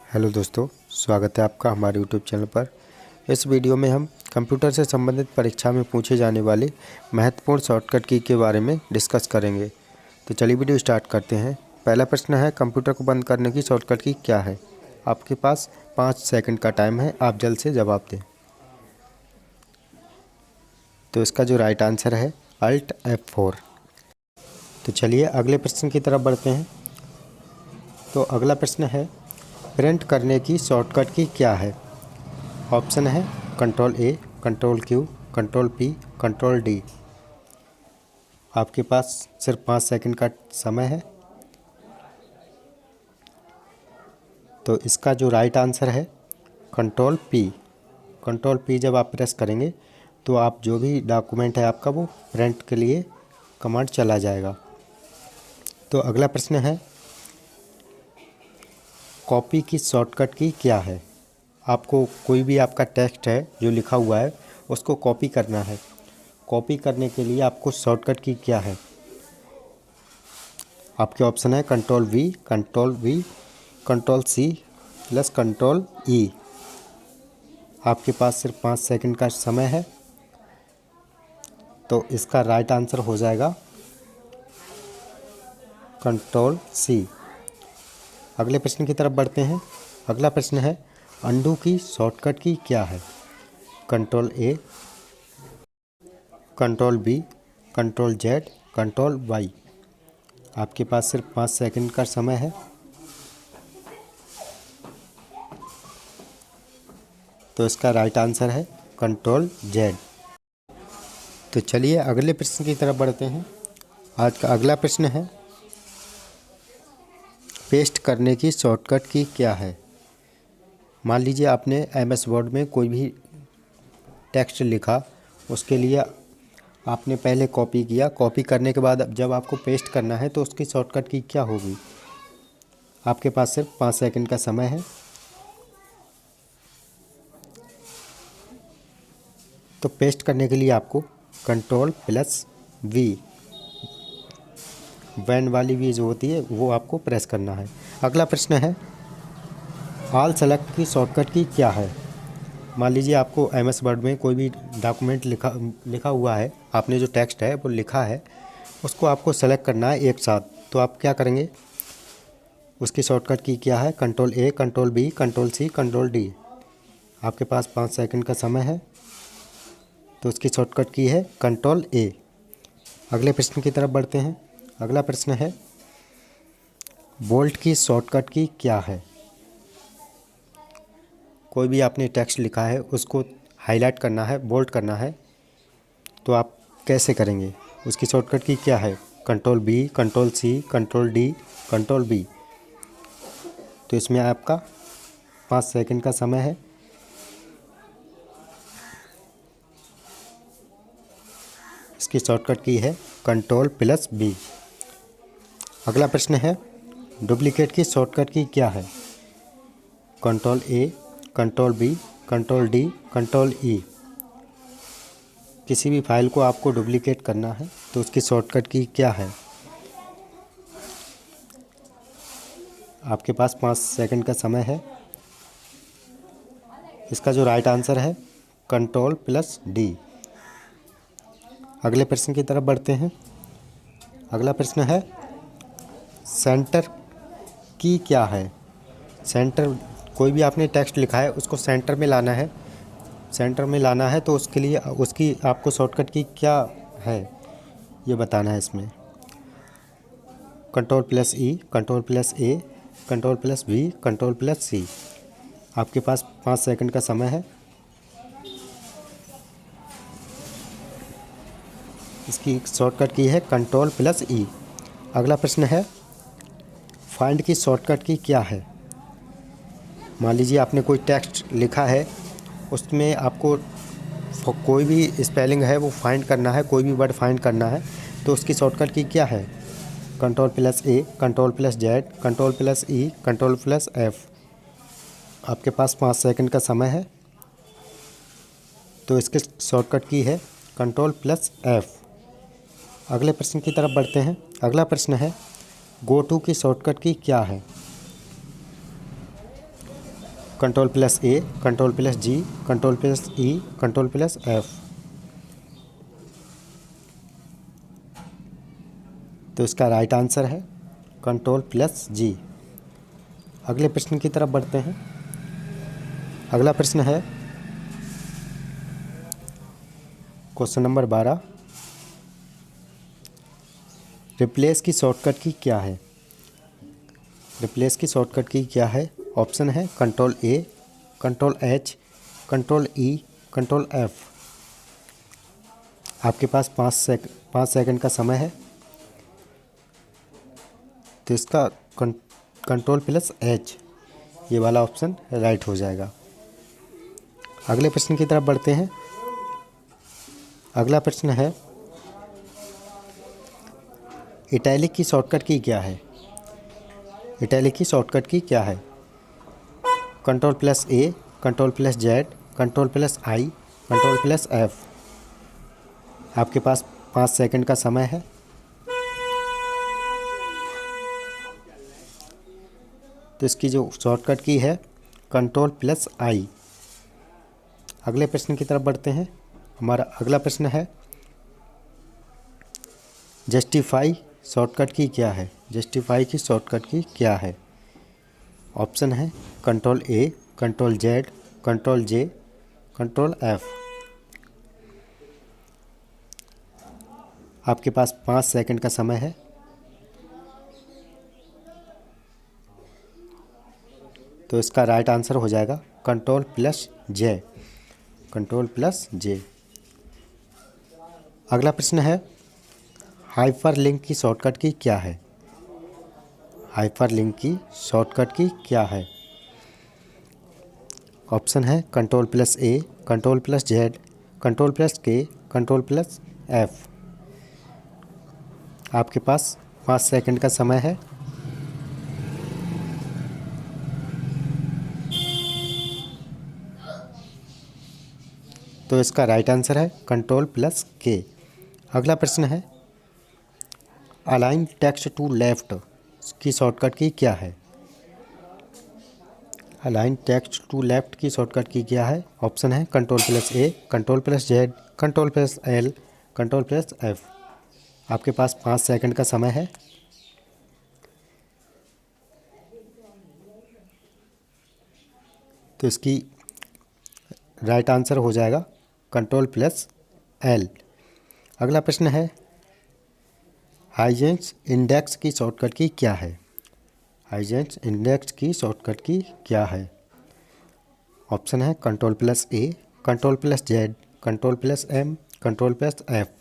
Hello दोस्तों, स्वागत है आपका हमारे यूट्यूब चैनल पर। इस वीडियो में हम कंप्यूटर से संबंधित परीक्षा में पूछे जाने वाले महत्वपूर्ण शॉर्टकट की के बारे में डिस्कस करेंगे। तो चलिए वीडियो स्टार्ट करते हैं। पहला प्रश्न है, कंप्यूटर को बंद करने की शॉर्टकट की क्या है? आपके पास 5 सेकंड का टाइम है, आप जल्द से जवाब दें। तो इसका जो राइट आंसर है Alt F4। तो चलिए अगले प्रश्न की तरफ बढ़ते हैं। तो अगला प्रश्न है, प्रिंट करने की शॉर्टकट की क्या है? ऑप्शन है control A, control Q, control P, control D। आपके पास सिर्फ 5 सेकंड का समय है। तो इसका जो राइट आंसर है कंट्रोल P। कंट्रोल P जब आप प्रेस करेंगे तो आप जो भी डॉक्यूमेंट है आपका वो प्रिंट के लिए कमांड चला जाएगा। तो अगला प्रश्न है, कॉपी की शॉर्टकट की क्या है? आपको कोई भी आपका टेक्स्ट है जो लिखा हुआ है उसको कॉपी करना है। कॉपी करने के लिए आपको शॉर्टकट की क्या है? आपके ऑप्शन है control V, control V, control C plus control E। आपके पास सिर्फ 5 सेकंड का समय है। तो इसका राइट आंसर हो जाएगा कंट्रोल C। अगले प्रश्न की तरफ बढ़ते हैं। अगला प्रश्न है, अंडू की शॉर्टकट की क्या है? Control A, control B, control Z, control Y। आपके पास सिर्फ 5 सेकंड का समय है। तो इसका राइट आंसर है कंट्रोल Z। तो चलिए अगले प्रश्न की तरफ बढ़ते हैं। आज का अगला प्रश्न है, पेस्ट करने की शॉर्टकट की क्या है? मान लीजिए आपने MS वर्ड में कोई भी टेक्स्ट लिखा, उसके लिए आपने पहले कॉपी किया। कॉपी करने के बाद जब आपको पेस्ट करना है तो उसकी शॉर्टकट की क्या होगी? आपके पास सिर्फ 5 सेकंड का समय है। तो पेस्ट करने के लिए आपको कंट्रोल प्लस V, वैन वाली V जो होती है वो आपको प्रेस करना है। अगला प्रश्न है, ऑल सेलेक्ट की शॉर्टकट की क्या है? मान लीजिए आपको MS वर्ड में कोई भी डॉक्यूमेंट लिखा हुआ है, आपने जो टेक्स्ट है वो लिखा है, उसको आपको सेलेक्ट करना है एक साथ। तो आप क्या करेंगे? उसकी शॉर्टकट की क्या है? Control A, control B, control C, control D। आपके पास 5 सेकंड का समय है। तो उसकी शॉर्टकट की है कंट्रोल A। अगले प्रश्न की तरफ बढ़ते हैं। अगला प्रश्न है, बोल्ट की शॉर्टकट की क्या है? कोई भी आपने टेक्स्ट लिखा है उसको हाईलाइट करना है, बोल्ड करना है, तो आप कैसे करेंगे? उसकी शॉर्टकट की क्या है? Control B, control C, control D, control B। तो इसमें आपका 5 सेकंड का समय है। इसकी शॉर्टकट की है कंट्रोल प्लस B। अगला प्रश्न है, डुप्लीकेट की शॉर्टकट की क्या है? Control A, control B, control D, control E। किसी भी फाइल को आपको डुप्लीकेट करना है तो उसकी शॉर्टकट की क्या है? आपके पास 5 सेकंड का समय है। इसका जो राइट आंसर है कंट्रोल प्लस D। अगले प्रश्न की तरफ बढ़ते हैं। अगला प्रश्न है, सेंटर की क्या है? सेंटर, कोई भी आपने टेक्स्ट लिखा है उसको सेंटर में लाना है। सेंटर में लाना है तो उसके लिए उसकी आपको शॉर्टकट की क्या है ये बताना है। इसमें control plus E, control plus A, control plus V, control plus C। आपके पास 5 सेकंड का समय है। इसकी शॉर्टकट की है कंट्रोल प्लस E। अगला प्रश्न है, फाइंड की शॉर्टकट की क्या है? मान लीजिए आपने कोई टेक्स्ट लिखा है, उसमें आपको कोई भी स्पेलिंग है वो फाइंड करना है, कोई भी वर्ड फाइंड करना है, तो उसकी शॉर्टकट की क्या है? Control plus A, control plus Z, control plus E, control plus F। आपके पास 5 सेकंड का समय है। तो इसके शॉर्टकट की है कंट्रोल प्लस F। अगले प्रश्न की तरफ बढ़ते हैं। अगला प्रश्न है, गो टू की शॉर्टकट की क्या है? Control plus A, control plus ji, control plus E, control plus F. तो इसका राइट आंसर है कंट्रोल प्लस जी। अगले प्रश्न की तरफ बढ़ते हैं। अगला प्रश्न है क्वेश्चन नंबर 12, रिप्लेस की शॉर्टकट की क्या है? रिप्लेस की शॉर्टकट की क्या है? ऑप्शन है कंट्रोल ए, कंट्रोल एच, कंट्रोल ई, कंट्रोल एफ। आपके पास 5 सेकंड का समय है। तो इसका कंट्रोल प्लस एच, ये वाला ऑप्शन राइट हो जाएगा। अगले प्रश्न की तरफ बढ़ते हैं। अगला प्रश्न है इटैलिक की शॉर्टकट की क्या है? इटैलिक की शॉर्टकट की क्या है? Control plus A, control plus Z, control plus I, control plus F. आपके पास 5 सेकंड का समय है। तो इसकी जो शॉर्टकट की है कंट्रोल प्लस आई। अगले प्रश्न की तरफ बढ़ते हैं। हमारा अगला प्रश्न है जस्टिफाई शॉर्टकट की क्या है? जस्टिफाई की शॉर्टकट की क्या है? ऑप्शन है कंट्रोल ए, कंट्रोल जेड, कंट्रोल जे, कंट्रोल एफ। आपके पास 5 सेकंड का समय है। तो इसका राइट आंसर हो जाएगा कंट्रोल प्लस जे, कंट्रोल प्लस जे। अगला प्रश्न है हाइपरलिंक की शॉर्टकट की क्या है? हाइपरलिंक की शॉर्टकट की क्या है? ऑप्शन है control plus A, control plus Z, control plus K, control plus F. आपके पास 5 सेकंड का समय है। तो इसका राइट आंसर है कंट्रोल प्लस के। अगला प्रश्न है अलाइन टेक्स्ट टू लेफ्ट की शॉर्टकट की क्या है? अलाइन टेक्स्ट टू लेफ्ट की शॉर्टकट की क्या है? ऑप्शन है control plus A, control plus Z, control plus L, control plus F. आपके पास 5 सेकंड का समय है। तो इसकी राइट आंसर हो जाएगा कंट्रोल प्लस एल। अगला प्रश्न है हाइजेंस इंडेक्स की शॉर्टकट की क्या है? हाइजेंस इंडेक्स की शॉर्टकट की क्या है? ऑप्शन है control plus A, control plus Z, control plus M, control plus F.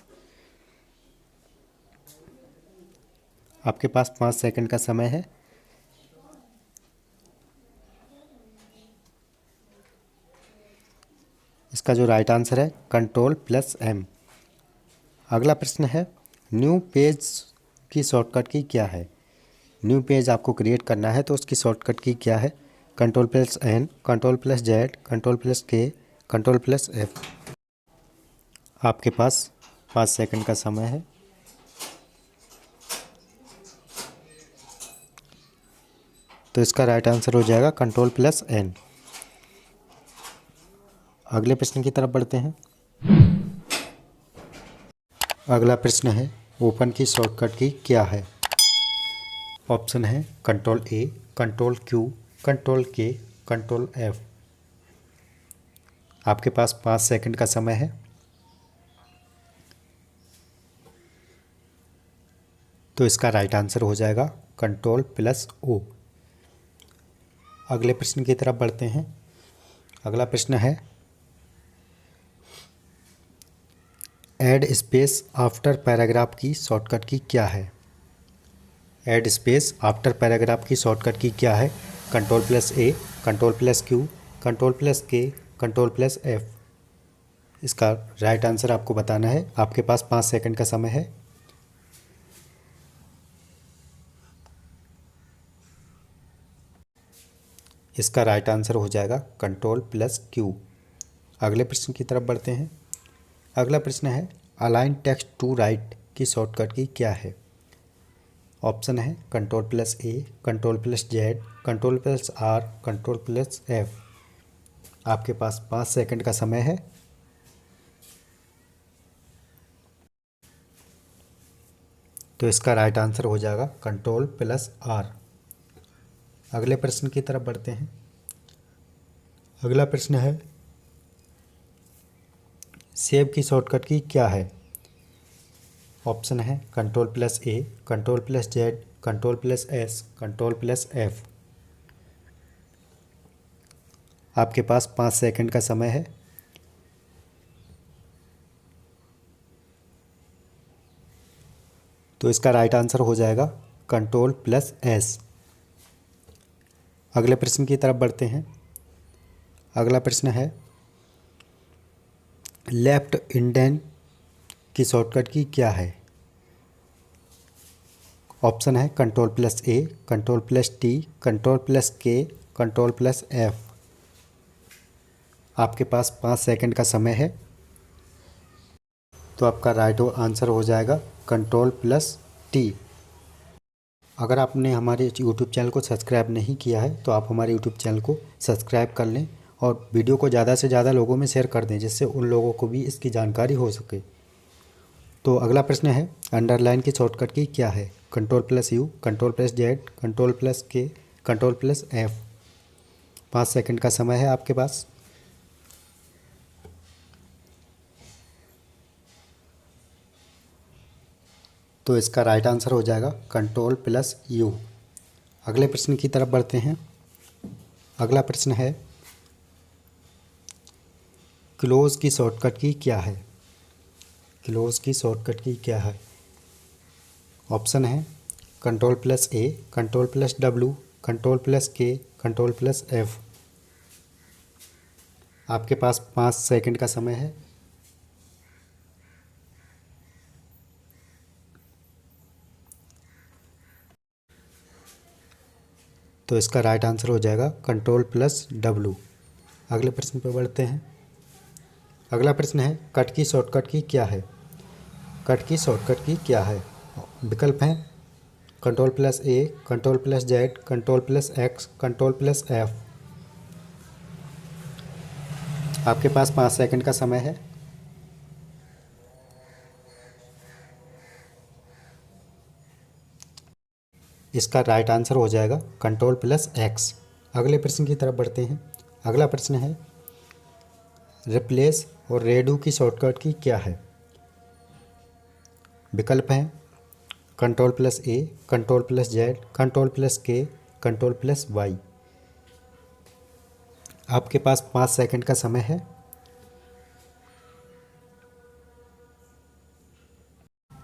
आपके पास 5 सेकंड का समय है। इसका जो राइट आंसर है कंट्रोल प्लस एम। अगला प्रश्न है न्यू पेज की शॉर्टकट की क्या है? न्यू पेज आपको क्रिएट करना है तो उसकी शॉर्टकट की क्या है? Control plus N, control plus Z, control plus K, control plus F. आपके पास 5 सेकंड का समय है। तो इसका राइट आंसर हो जाएगा कंट्रोल प्लस एन। अगले प्रश्न की तरफ बढ़ते हैं। अगला प्रश्न है ओपन की शॉर्टकट की क्या है? ऑप्शन है कंट्रोल ए, कंट्रोल क्यू, कंट्रोल के, कंट्रोल एफ। आपके पास 5 सेकंड का समय है। तो इसका राइट आंसर हो जाएगा कंट्रोल प्लस ओ। अगले प्रश्न की तरफ बढ़ते हैं। अगला प्रश्न है ऐड स्पेस आफ्टर पैराग्राफ की शॉर्टकट की क्या है? ऐड स्पेस आफ्टर पैराग्राफ की शॉर्टकट की क्या है? Control plus A, control plus Q, control plus K, control plus F. इसका राइट आंसर आपको बताना है। आपके पास 5 सेकंड का समय है। इसका राइट आंसर हो जाएगा कंट्रोल प्लस क्यू। अगले प्रश्न की तरफ बढ़ते हैं। अगला प्रश्न है अलाइन टेक्स्ट टू राइट की शॉर्टकट की क्या है? ऑप्शन है control plus A, control plus Z, control plus R, control plus F. आपके पास 5 सेकंड का समय है। तो इसका राइट आंसर हो जाएगा Ctrl+R। अगले प्रश्न की तरफ बढ़ते हैं। अगला प्रश्न है, सेव की शॉर्टकट की क्या है? ऑप्शन है Ctrl+A, Ctrl+Z, Ctrl+S, Ctrl+F। आपके पास 5 सेकंड का समय है। तो इसका राइट आंसर हो जाएगा Ctrl+S। अगले प्रश्न की तरफ बढ़ते हैं। अगला प्रश्न है, लेफ्ट इंडेंट की शॉर्टकट की क्या है? ऑप्शन है Ctrl+A, Ctrl+T, Ctrl+K, Ctrl+F। आपके पास 5 सेकंड का समय है। तो आपका राइट आंसर हो जाएगा Ctrl+T। अगर आपने हमारे YouTube चैनल को सब्सक्राइब नहीं किया है तो आप हमारे YouTube चैनल को सब्सक्राइब कर लें और वीडियो को ज़्यादा से ज़्यादा लोगों में शेयर कर दें, जिससे उन लोगों को भी इसकी जानकारी हो सके। तो अगला प्रश्न है, अंडरलाइन की शॉर्टकट की क्या है? Ctrl+U, Ctrl+Z, Ctrl+K, Ctrl+F। 5 second का समय है आपके पास। तो इसका राइट आंसर हो जाएगा Ctrl+U। अगले प्रश्न की तरफ बढ़ते हैं। अगला प्रश्न है, क्लोज की शॉर्टकट की क्या है? क्लोज की शॉर्टकट की क्या है? ऑप्शन है Ctrl+A, Ctrl+W, Ctrl+K, Ctrl+F। आपके पास 5 सेकंड का समय है। तो इसका राइट आंसर हो जाएगा Ctrl+W। अगले प्रश्न पर बढ़ते हैं। अगला प्रश्न है, कट की शॉर्टकट की क्या है? कट की शॉर्टकट की क्या है? विकल्प हैं Ctrl+A, Ctrl+Z, Ctrl+X, Ctrl+F। आपके पास 5 सेकंड का समय है। इसका राइट आंसर हो जाएगा Ctrl+X। अगले प्रश्न की तरफ बढ़ते हैं। अगला प्रश्न है, रिप्लेस और रेडू की शॉर्टकट की क्या है? विकल्प हैं Ctrl+A, Ctrl+Z, Ctrl+K, Ctrl+Y। आपके पास 5 सेकंड का समय है।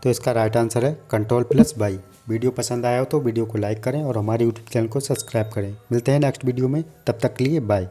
तो इसका राइट आंसर है Ctrl+Y। वीडियो पसंद आया हो तो वीडियो को लाइक करें और हमारे यूट्यूब चैनल को सब्सक्राइब करें। मिलते हैं नेक्स्ट वीडियो में, तब तक के लिए बाय।